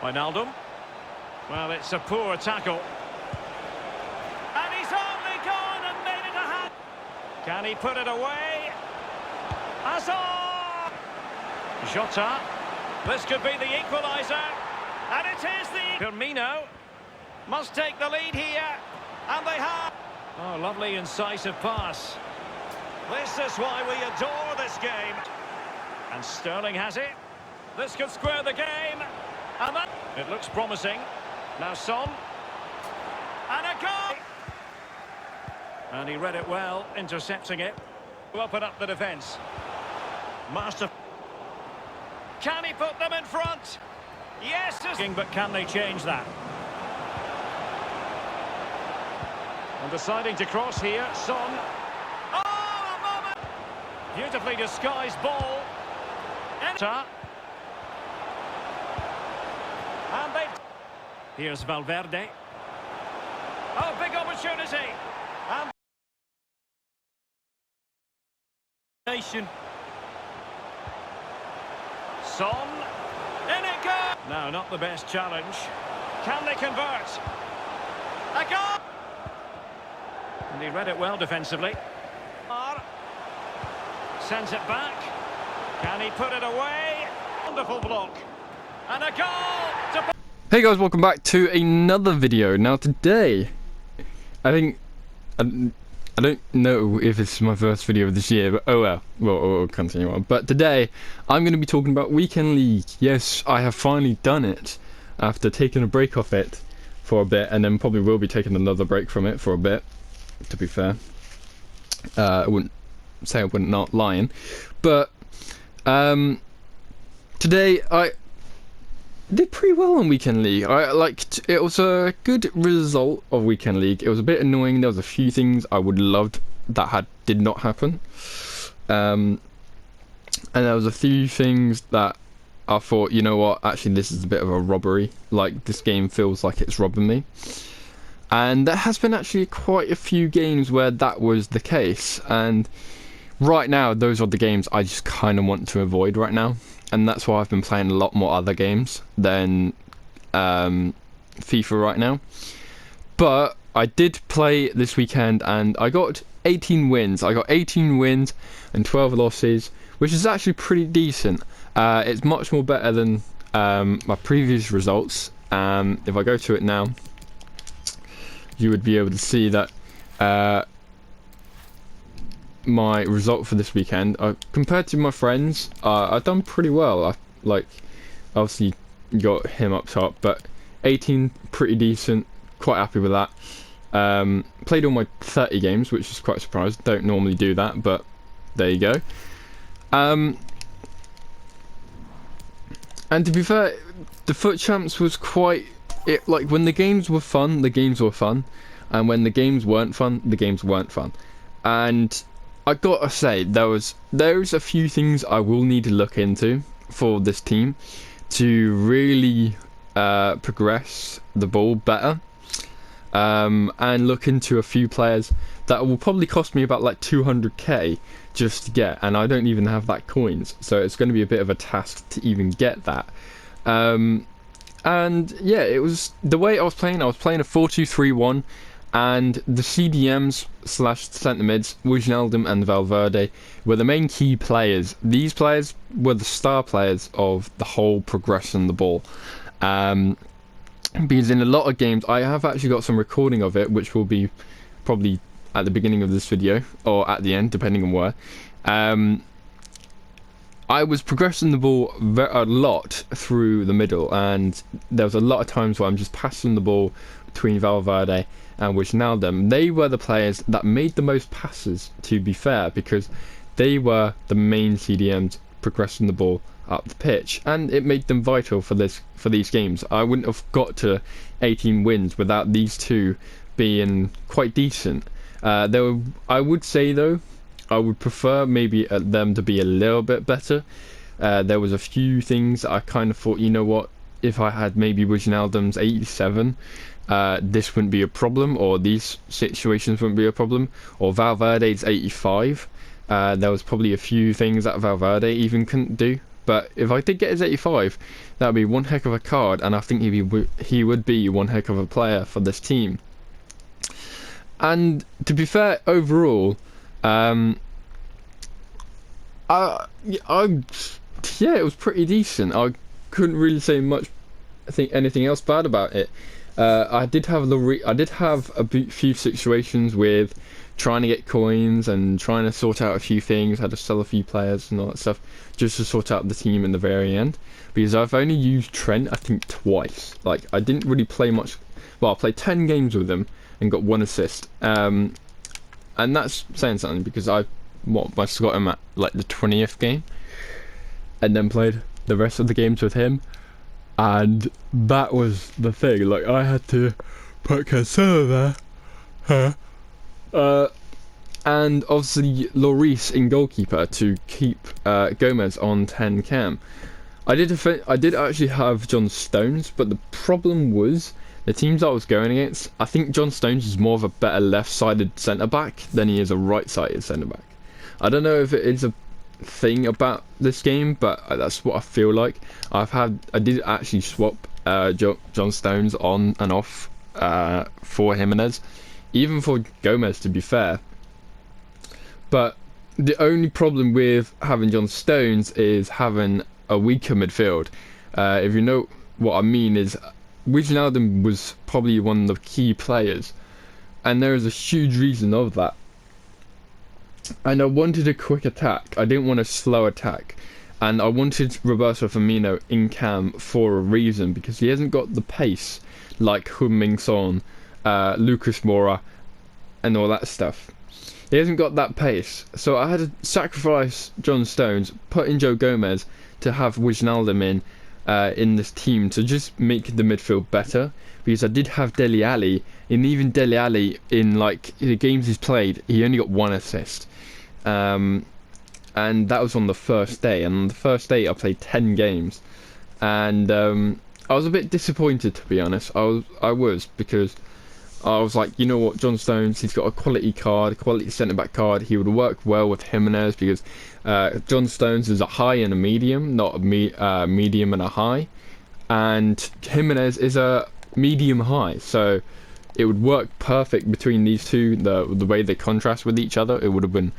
Wijnaldum. Well, it's a poor tackle. And he's only gone and made it a hat. Can he put it away? Hazard! Jota. This could be the equaliser. And it is the... Firmino must take the lead here. And they have... Oh, lovely incisive pass. This is why we adore this game. And Sterling has it. This could square the game. And that... It looks promising. Now Son. And a goal! And he read it well, intercepting it. Open up the defence. Master... Can he put them in front? Yes! But can they change that? And deciding to cross here, Son. Oh, a moment! Beautifully disguised ball. Enter. And they... Here's Valverde. Oh, big opportunity. And... Nation. Son. In it goes. No, not the best challenge. Can they convert? A goal! And he read it well defensively. Sends it back. Can he put it away? Wonderful block. And a goal to... Hey guys, welcome back to another video. Now today, I think, I don't know if it's my first video of this year, but oh well, we'll continue on. But today, I'm going to be talking about Weekend League. Yes, I have finally done it after taking a break off it for a bit, and then probably will be taking another break from it for a bit, to be fair. I wouldn't say I wouldn't not lying, but today I did pretty well on Weekend League. I liked it. Was a good result of Weekend League. It was a bit annoying. There was a few things I would loved that did not happen, and there was a few things that I thought, you know what, actually this is a bit of a robbery. Like, this game feels like it's robbing me. And there has been actually quite a few games where that was the case, and right now those are the games I just kind of want to avoid right now, and that's why I've been playing a lot more other games than FIFA right now. But I did play this weekend and I got 18 wins. I got 18 wins and 12 losses, which is actually pretty decent. It's much more better than my previous results. If I go to it now, you would be able to see that my result for this weekend, compared to my friends, I've done pretty well. I obviously got him up top, but 18, pretty decent, quite happy with that. Played all my 30 games, which is quite surprised. Don't normally do that, but there you go. And to be fair, the FUT Champs was quite... like, when the games were fun, the games were fun, and when the games weren't fun, the games weren't fun. And I gotta say, there's a few things I will need to look into for this team to really progress the ball better, and look into a few players that will probably cost me about like 200k just to get, and I don't even have that coins, so it's going to be a bit of a task to even get that. And yeah, it was the way I was playing a 4-2-3-1, and the CDMs / centre mids, Wijnaldum and Valverde, were the main key players. These players were the star players of the whole progression the ball. Because in a lot of games, I have actually got some recording of it, which will be probably at the beginning of this video, or at the end, depending on where. I was progressing the ball a lot through the middle, and there was a lot of times where I'm just passing the ball between Valverde and Wijnaldum. They were the players that made the most passes, to be fair, because they were the main CDMs progressing the ball up the pitch, and it made them vital for these games. I wouldn't have got to 18 wins without these two being quite decent. I would say though, I would prefer maybe them to be a little bit better. There was a few things that I kind of thought, you know what, if I had maybe Wijnaldum's 87, this wouldn't be a problem, or these situations wouldn't be a problem, or Valverde's 85. There was probably a few things that Valverde even couldn't do, But if I did get his 85, that would be one heck of a card, and I think he would be one heck of a player for this team. And to be fair, overall, yeah, it was pretty decent. I couldn't really say much, I think, anything else bad about it. I did have a few situations with trying to get coins and trying to sort out a few things. Had to sell a few players and all that stuff just to sort out the team in the very end. Because I've only used Trent, I think, twice. Like, I didn't really play much. Well, I played 10 games with him and got 1 assist. And that's saying something, because I got him at like the 20th game, and then played the rest of the games with him. And that was the thing, like, I had to put Cancelo there, and obviously Lloris in goalkeeper to keep Gomez on 10 cam. I did actually have John Stones, but the problem was the teams I was going against, I think John Stones is more of a better left-sided centre-back than he is a right-sided centre-back. I don't know if it is a thing about this game, but that's what I feel like. I did actually swap John Stones on and off for Jimenez, even for Gomez, to be fair. But the only problem with having John Stones is having a weaker midfield. If you know what I mean, is Wijnaldum was probably one of the key players, and there is a huge reason of that. And I wanted a quick attack. I didn't want a slow attack. And I wanted Roberto Firmino in cam for a reason, because he hasn't got the pace like Heung-min Son, Lucas Moura, and all that stuff. He hasn't got that pace. So I had to sacrifice John Stones, put in Joe Gomez to have Wijnaldum in this team to just make the midfield better. Because I did have Dele Alli, and even Dele Alli in like the games he's played, he only got 1 assist. And that was on the first day, and on the first day I played 10 games, and I was a bit disappointed, to be honest. I was because I was like, you know what, John Stones, he's got a quality card, a quality centre-back card. He would work well with Jimenez, because John Stones is a high and a medium, not a medium and a high, and Jimenez is a medium high, so it would work perfect between these two. The way they contrast with each other, it would have been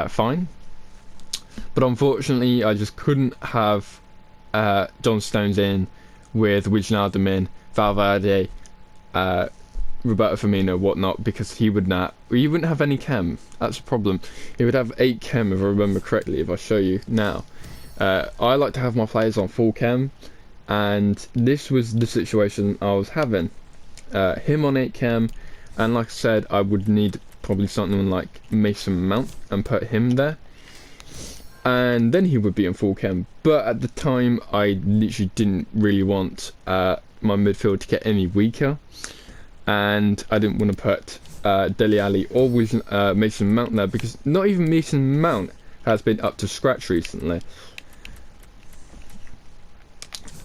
fine. But unfortunately, I just couldn't have John Stones in with Wijnaldum in, Valverde, Roberto Firmino, whatnot, because he wouldn't have any chem. That's the problem. He would have 8 chem, if I remember correctly, if I show you now. I like to have my players on full chem, and this was the situation I was having. Him on 8 chem, and like I said, I would need probably something like Mason Mount and put him there, and then he would be in full chem. But at the time, I literally didn't really want my midfield to get any weaker, and I didn't want to put Dele Alli or Mason Mount there, because not even Mason Mount has been up to scratch recently.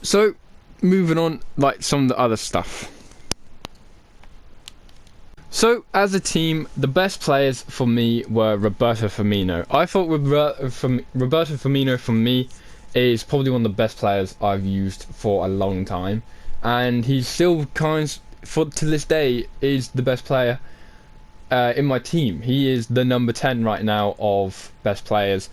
So moving on, like some of the other stuff. So, as a team, the best players for me were Roberto Firmino. I thought Roberto Firmino, for me, is probably one of the best players I've used for a long time. And he's still to this day, is the best player in my team. He is the number 10 right now of best players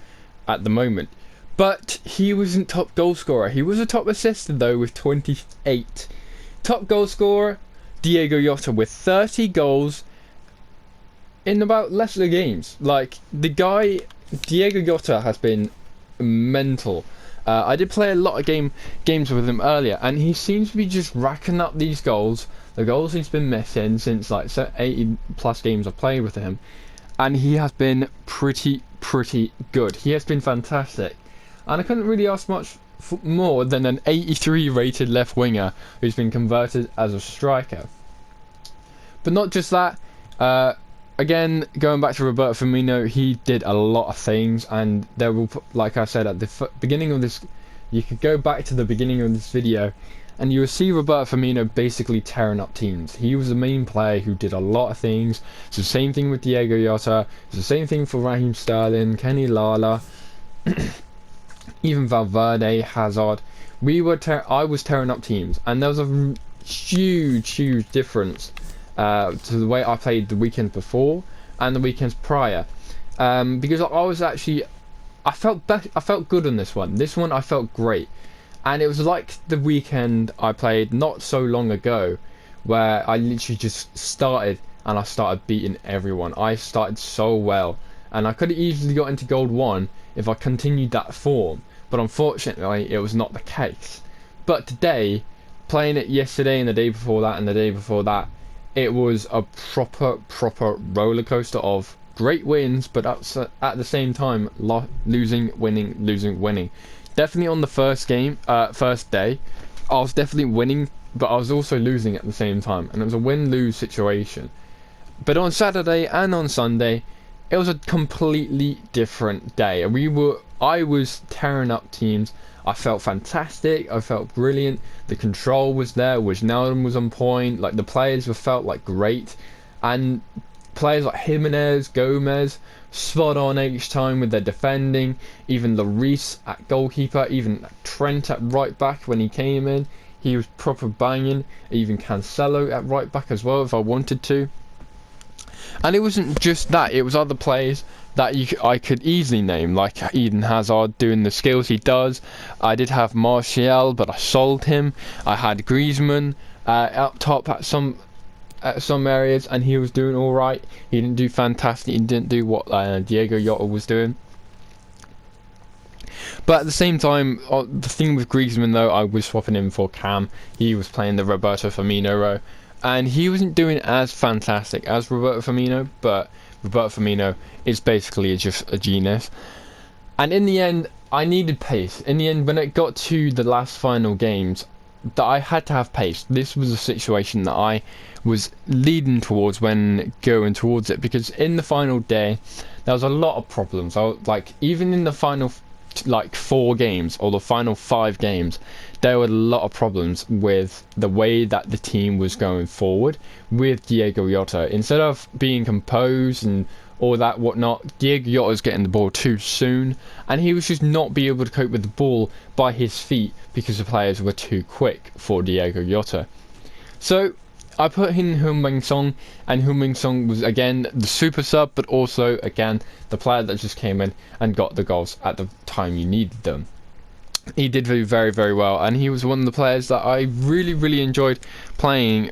at the moment. But he wasn't top goal scorer. He was a top assister, though, with 28. Top goal scorer, Diego Jota, with 30 goals in about less of games. Like, the guy, Diego Jota, has been mental. I did play a lot of games with him earlier, and he seems to be just racking up these goals. The goals he's been missing since like 80 plus games I've played with him, and he has been pretty good. He has been fantastic, and I couldn't really ask much more than an 83 rated left winger who's been converted as a striker. But not just that, again, going back to Roberto Firmino, he did a lot of things, and there will, like I said at the beginning of this, you could go back to the beginning of this video and you will see Roberto Firmino basically tearing up teams. He was the main player who did a lot of things. It's the same thing with Diego Jota, it's the same thing for Raheem Sterling, Kenny Lala. even Valverde, Hazard, I was tearing up teams, and there was a huge difference to the way I played the weekend before and the weekends prior, because I felt good on this one. This one I felt great, and it was like the weekend I played not so long ago, where I literally just started and I started beating everyone. I started so well, and I could have easily got into Gold 1 if I continued that form, but unfortunately it was not the case. But today, playing it yesterday and the day before that and the day before that, it was a proper roller coaster of great wins, but at the same time losing, winning. Definitely on the first day, I was definitely winning, but I was also losing at the same time, and it was a win-lose situation. But on Saturday and on Sunday, it was a completely different day. I was tearing up teams. I felt fantastic. I felt brilliant. The control was there. Wijnaldum was on point. Like, the players felt like great, and players like Jimenez, Gomez, spot on each time with their defending. Even Lloris at goalkeeper. Even Trent at right back when he came in, he was proper banging. Even Cancelo at right back as well if I wanted to. And it wasn't just that, it was other players that I could easily name, like Eden Hazard doing the skills he does. I did have Martial, but I sold him. I had Griezmann up top at some areas, and he was doing alright. He didn't do fantastic, he didn't do what Diego Jota was doing. But at the same time, the thing with Griezmann though, I was swapping him for Cam. He was playing the Roberto Firmino row, and he wasn't doing as fantastic as Roberto Firmino, but Roberto Firmino is basically just a genius. And in the end, I needed pace. In the end, when it got to the last final games, that I had to have pace. This was a situation that I was leading towards when going towards it, because in the final day, there was a lot of problems. Even in the final 4 games or the final 5 games, there were a lot of problems with the way that the team was going forward with Diego Jota. Instead of being composed and all that whatnot, Diego Jota was getting the ball too soon, and he was just not be able to cope with the ball by his feet because the players were too quick for Diego Jota. So I put in Heung-min Son, and Heung-min Son was again the super sub, but also again the player that just came in and got the goals at the time you needed them. He did very well, and he was one of the players that I really enjoyed playing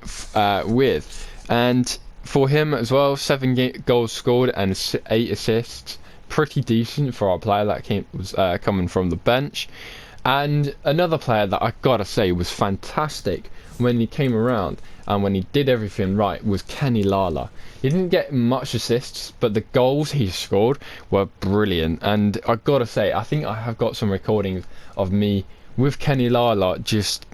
with. And for him as well, 7 goals scored and 8 assists, pretty decent for our player that was coming from the bench. And another player that I gotta say was fantastic when he came around and when he did everything right was Kenny Lala. He didn't get much assists, but the goals he scored were brilliant. And I gotta say, I think I have got some recordings of me with Kenny Lala, just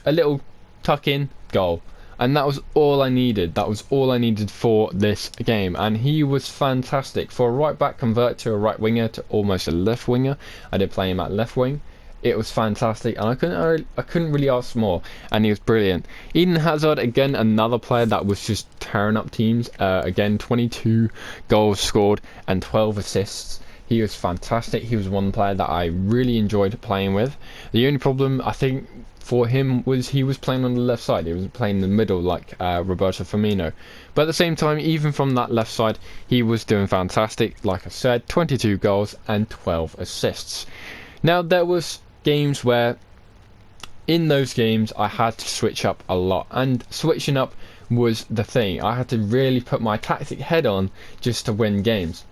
a little tuck-in goal. And that was all I needed. That was all I needed for this game. And he was fantastic. For a right back, convert to a right winger, to almost a left winger. I did play him at left wing. It was fantastic, and I couldn't really ask more, and he was brilliant. Eden Hazard, again, another player that was just tearing up teams. Again, 22 goals scored and 12 assists. He was fantastic. He was one player that I really enjoyed playing with. The only problem, I think, for him was he was playing on the left side. He wasn't playing in the middle like Roberto Firmino. But at the same time, even from that left side, he was doing fantastic. Like I said, 22 goals and 12 assists. Now, there was games where in those games I had to switch up a lot, and switching up was the thing. I had to really put my tactic head on just to win games.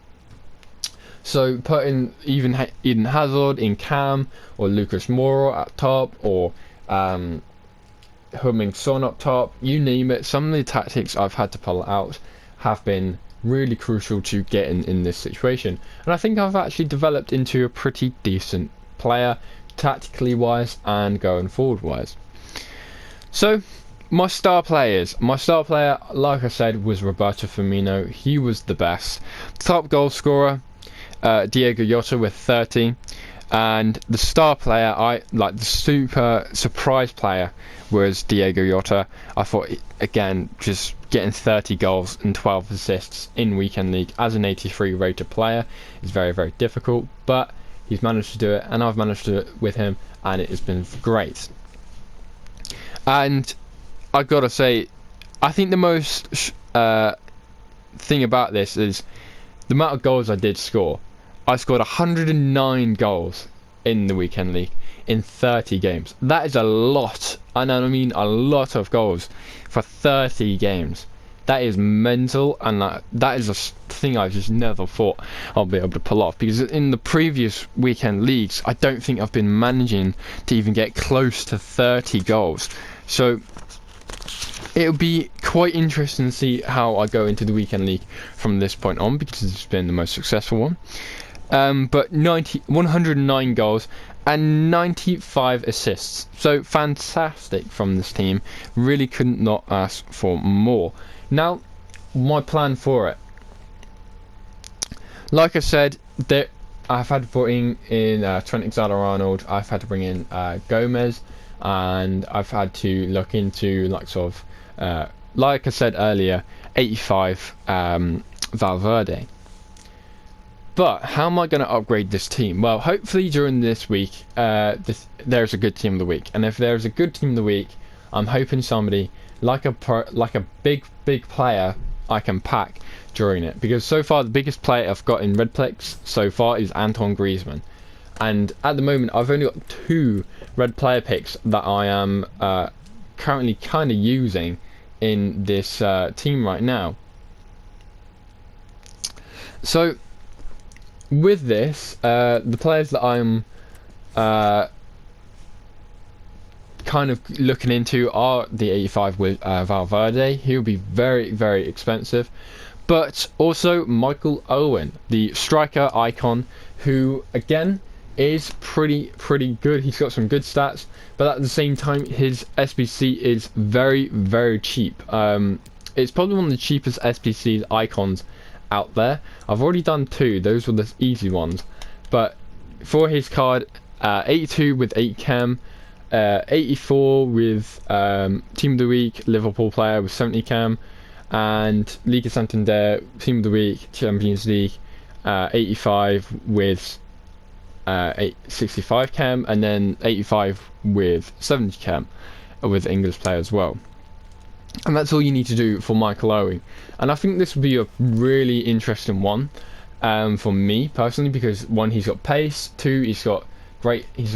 So putting even Eden Hazard in Cam, or Lucas Moura at top, or Heung-min Son up top, you name it, some of the tactics I've had to pull out have been really crucial to getting in this situation, and I think I've actually developed into a pretty decent player, tactically wise and going forward wise. So my star player, like I said, was Roberto Firmino. He was the best. Top goal scorer, Diego Jota with 30, and the star player, the super surprise player, was Diego Jota. I thought, again, just getting 30 goals and 12 assists in Weekend League as an 83 rated player is very difficult, but He's managed to do it, and I've managed to do it with him, and it has been great. And I gotta say, I think the most thing about this is the amount of goals I did score. I scored 109 goals in the weekend league in 30 games. That is a lot, and I mean a lot of goals for 30 games. That is mental, and that is a thing I just never thought I'll be able to pull off, because in the previous weekend leagues I don't think I've been managing to even get close to 30 goals. So it'll be quite interesting to see how I go into the weekend league from this point on, because it's been the most successful one. But 109 goals and 95 assists, so fantastic from this team. Really couldn't not ask for more. Now, my plan for it, like I said, I've had to put in Trent Alexander-Arnold, I've had to bring in Gomez, and I've had to look into like I said earlier, 85 Valverde. But how am I going to upgrade this team? Well, hopefully during this week, there's a good team of the week, and if there's a good team of the week, I'm hoping somebody like a big player I can pack during it, because so far the biggest player I've got in Redplex so far is Antoine Griezmann, and at the moment I've only got 2 red player picks that I am currently kind of using in this team right now. So with this, the players that I'm kind of looking into are the 85 with Valverde. He'll be very, very expensive, but also Michael Owen, the striker icon, who again is pretty good. He's got some good stats, but at the same time his SBC is very, very cheap. It's probably one of the cheapest SBC icons out there. I've already done 2, those were the easy ones, but for his card, 82 with 8 chem, 84 with Team of the Week, Liverpool player with 70 cam, and Liga Santander Team of the Week, Champions League, 85 with 65 cam, and then 85 with 70 cam with English player as well. And that's all you need to do for Michael Owen. And I think this would be a really interesting one for me personally, because 1, he's got pace, 2, he's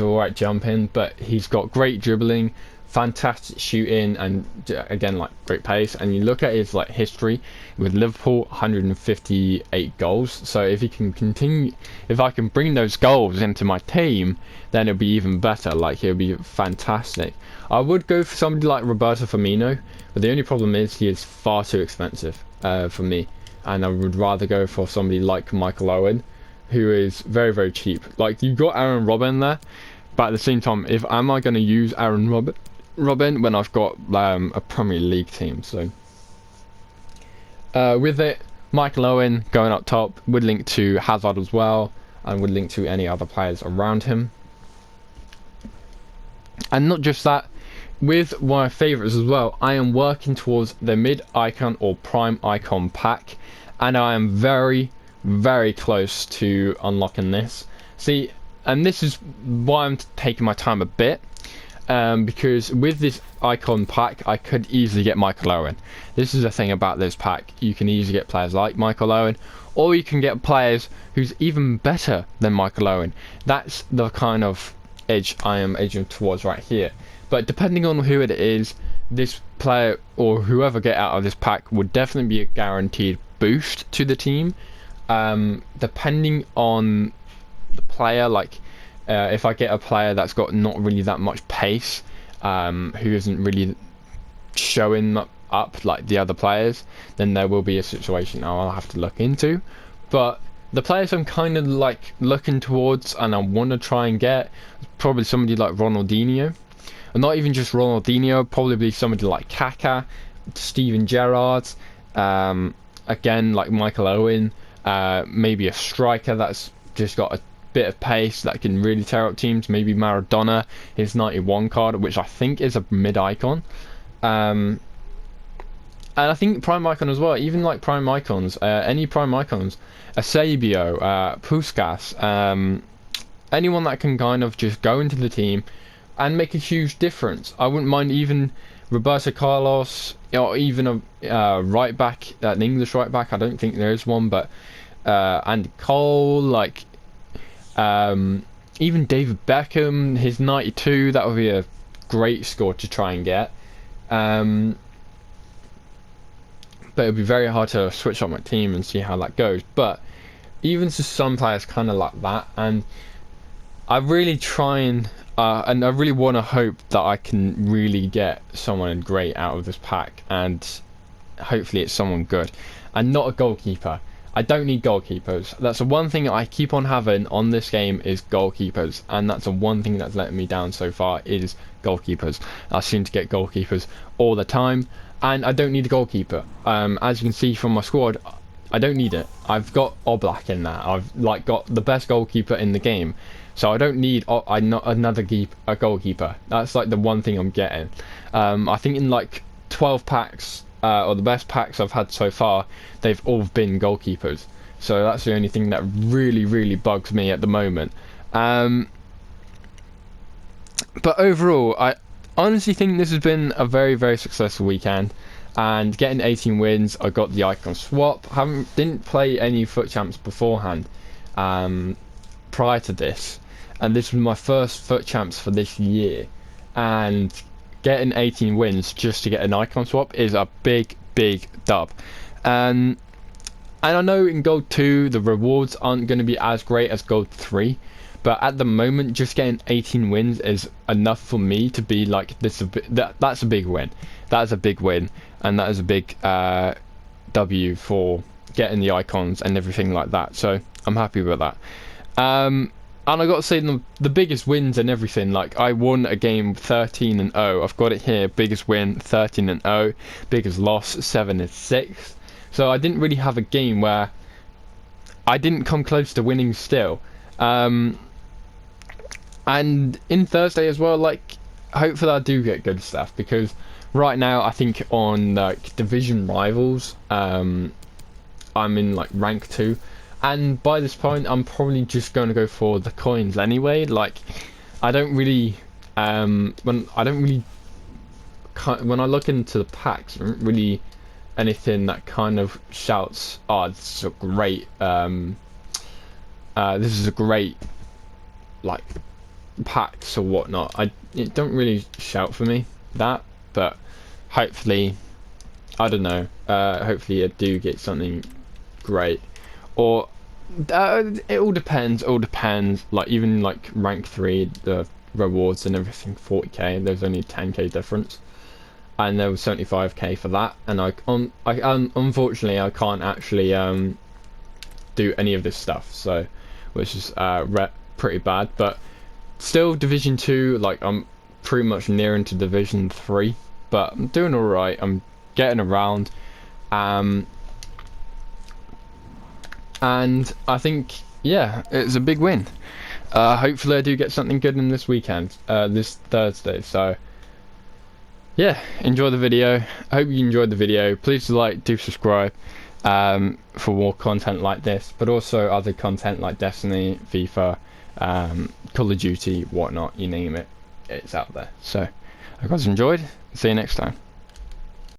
alright jumping, but he's got great dribbling, fantastic shooting, and again, like, great pace. And you look at his history with Liverpool, 158 goals. So if he can continue, if I can bring those goals into my team, then it'll be even better. He'll be fantastic. I would go for somebody like Roberto Firmino, but the only problem is he is far too expensive for me, and I would rather go for somebody like Michael Owen, who is very, very cheap. You've got Aaron Robben there, but at the same time, am I going to use Aaron Robben when I've got a Premier League team? So with it, Michael Owen going up top would link to Hazard as well, and would link to any other players around him. And not just that, with my favourites as well, I am working towards the mid icon or prime icon pack, and I am very, very close to unlocking this. See, and this is why I'm taking my time a bit, because with this icon pack I could easily get Michael Owen. This is the thing about this pack, you can easily get players like Michael Owen, or you can get players who's even better than Michael Owen. That's the kind of edge I am edging towards right here. But depending on who it is, this player or whoever get out of this pack would definitely be a guaranteed boost to the team. Depending on the player, if I get a player that's got not really that much pace, who isn't really showing up like the other players, then there will be a situation I'll have to look into. But the players I'm kind of looking towards and I want to try and get, probably somebody like Ronaldinho. And not even just Ronaldinho, probably somebody like Kaká, Steven Gerrard, again like Michael Owen, maybe a striker that's just got a bit of pace that can really tear up teams, maybe Maradona, his 91 card, which I think is a mid icon. And I think prime icon as well, even prime icons, any prime icons, Eusebio, Puskas, anyone that can kind of just go into the team and make a huge difference. I wouldn't mind even Roberto Carlos, or even a right back, an English right back. I don't think there is one, but Andy Cole, like even David Beckham, his 92, that would be a great score to try and get. But it would be very hard to switch up my team and see how that goes. But even to some players kind of like that, and I really try and I really want to hope that I can really get someone great out of this pack, and hopefully it's someone good and not a goalkeeper. I don't need goalkeepers. That's the one thing I keep on having on this game is goalkeepers, and that's the one thing that's letting me down so far is goalkeepers. I seem to get goalkeepers all the time, and I don't need a goalkeeper. As you can see from my squad, I don't need it. I've got Oblak in there. I've like got the best goalkeeper in the game, so I don't need another goalkeeper. That's like the one thing I'm getting. I think in like 12 packs, or the best packs I've had so far, they've all been goalkeepers. So that's the only thing that really bugs me at the moment. But overall, I honestly think this has been a very successful weekend. And getting 18 wins, I got the icon swap. Didn't play any FUT Champs beforehand, prior to this, and this was my first FUT Champs for this year. And getting 18 wins just to get an icon swap is a big dub. And I know in Gold 2 the rewards aren't going to be as great as Gold 3, but at the moment just getting 18 wins is enough for me to be like, that's a big win. That is a big win, and that is a big W for getting the icons and everything like that. So I'm happy with that. And I got to say, the biggest wins and everything, like I won a game 13-0. I've got it here. Biggest win 13-0. Biggest loss 7-6. So I didn't really have a game where I didn't come close to winning still. And in Thursday as well, like hopefully I do get good stuff, because right now I think on like division rivals, I'm in like rank 2. And by this point, I'm probably just going to go for the coins anyway. Like, I don't really, when I look into the packs, there isn't really anything that kind of shouts, "Oh, this is a great, like packs or whatnot." It don't really shout for me that, but hopefully, I don't know. Hopefully, I do get something great. Or it all depends. Like even like rank 3, the rewards and everything, 40k. There's only 10k difference, and there was 75k for that. And unfortunately I can't actually do any of this stuff. So, which is pretty bad. But still, Division 2. Like I'm pretty much nearing to Division 3, but I'm doing all right. I'm getting around. And I think, yeah, it's a big win. Hopefully I do get something good in this weekend, this Thursday. So, yeah, enjoy the video. I hope you enjoyed the video. Please do subscribe for more content like this, but also other content like Destiny, FIFA, Call of Duty, whatnot, you name it, it's out there. So, I hope you guys enjoyed. See you next time.